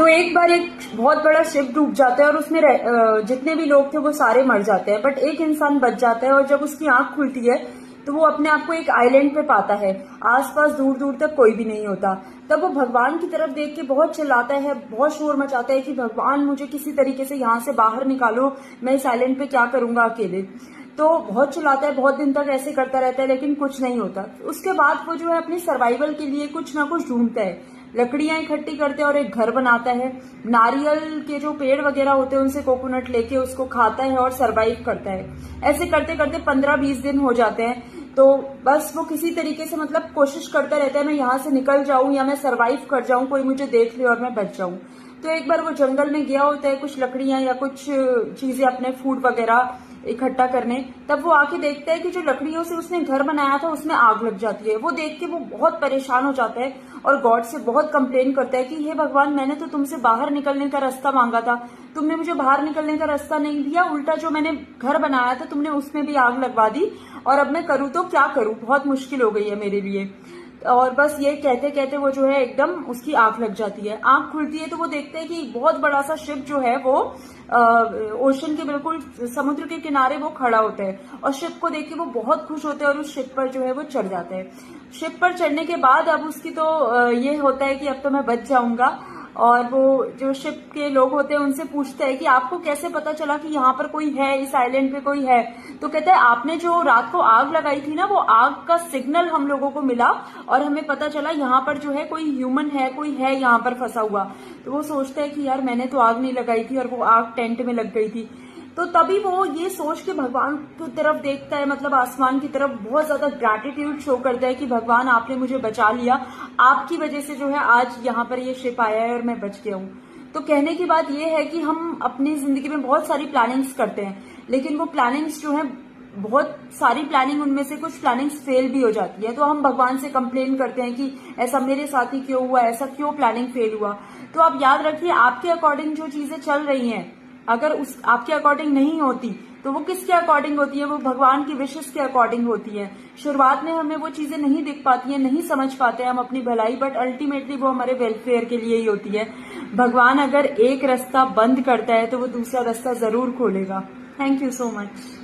तो एक बार एक बहुत बड़ा शिप डूब जाता है और उसमें जितने भी लोग थे वो सारे मर जाते हैं, बट एक इंसान बच जाता है और जब उसकी आंख खुलती है तो वो अपने आप को एक आइलैंड पे पाता है। आसपास दूर दूर तक कोई भी नहीं होता। तब वो भगवान की तरफ देख के बहुत चिल्लाता है, बहुत शोर मचाता है कि भगवान मुझे किसी तरीके से यहाँ से बाहर निकालो, मैं इस आइलैंड पे क्या करूंगा अकेले। तो बहुत चिल्लाता है, बहुत दिन तक ऐसे करता रहता है, लेकिन कुछ नहीं होता। उसके बाद वो जो है अपनी सर्वाइवल के लिए कुछ ना कुछ ढूंढता है, लकड़ियां इकट्ठी करते हैं और एक घर बनाता है। नारियल के जो पेड़ वगैरह होते हैं उनसे कोकोनट लेके उसको खाता है और सरवाइव करता है। ऐसे करते करते 15-20 दिन हो जाते हैं। तो बस वो किसी तरीके से मतलब कोशिश करता रहता है मैं यहाँ से निकल जाऊं या मैं सरवाइव कर जाऊं, कोई मुझे देख ले और मैं बच जाऊं। तो एक बार वो जंगल में गया होता है कुछ लकड़ियां या कुछ चीजें अपने फूड वगैरह इकट्ठा करने। तब वो आके देखता है कि जो लकड़ियों से उसने घर बनाया था उसमें आग लग जाती है। वो देख के वो बहुत परेशान हो जाता है और गॉड से बहुत कंप्लेन करता है कि हे भगवान, मैंने तो तुमसे बाहर निकलने का रास्ता मांगा था, तुमने मुझे बाहर निकलने का रास्ता नहीं दिया, उल्टा जो मैंने घर बनाया था तुमने उसमें भी आग लगवा दी, और अब मैं करूँ तो क्या करूँ, बहुत मुश्किल हो गई है मेरे लिए। और बस ये कहते कहते वो जो है एकदम उसकी आंख लग जाती है। आंख खुलती है तो वो देखते हैं कि बहुत बड़ा सा शिप जो है वो ओशन के बिल्कुल समुद्र के किनारे वो खड़ा होता है, और शिप को देख के वो बहुत खुश होते हैं और उस शिप पर जो है वो चढ़ जाते हैं। शिप पर चढ़ने के बाद अब उसकी तो ये होता है कि अब तो मैं बच जाऊंगा। और वो जो शिप के लोग होते हैं उनसे पूछते हैं कि आपको कैसे पता चला कि यहाँ पर कोई है, इस आइलैंड पे कोई है। तो कहता है आपने जो रात को आग लगाई थी ना, वो आग का सिग्नल हम लोगों को मिला और हमें पता चला यहाँ पर जो है कोई ह्यूमन है, कोई है यहाँ पर फंसा हुआ। तो वो सोचता है कि यार मैंने तो आग नहीं लगाई थी और वो आग टेंट में लग गई थी। तो तभी वो ये सोच के भगवान की तरफ देखता है, मतलब आसमान की तरफ, बहुत ज्यादा ग्रैटिट्यूड शो करता है कि भगवान आपने मुझे बचा लिया, आपकी वजह से जो है आज यहाँ पर ये शिप आया है और मैं बच गया हूँ। तो कहने की बात ये है कि हम अपनी जिंदगी में बहुत सारी प्लानिंग्स करते हैं, लेकिन वो प्लानिंग्स जो है बहुत सारी प्लानिंग, उनमें से कुछ प्लानिंग्स फेल भी हो जाती है। तो हम भगवान से कंप्लेन करते हैं कि ऐसा मेरे साथ ही क्यों हुआ, ऐसा क्यों प्लानिंग फेल हुआ। तो आप याद रखिए, आपके अकॉर्डिंग जो चीजें चल रही हैं, अगर उस आपके अकॉर्डिंग नहीं होती तो वो किसके अकॉर्डिंग होती है, वो भगवान की विशेष के अकॉर्डिंग होती है। शुरुआत में हमें वो चीजें नहीं दिख पाती है, नहीं समझ पाते हम अपनी भलाई, बट अल्टीमेटली वो हमारे वेलफेयर के लिए ही होती है। भगवान अगर एक रास्ता बंद करता है तो वो दूसरा रास्ता जरूर खोलेगा। Thank you so much.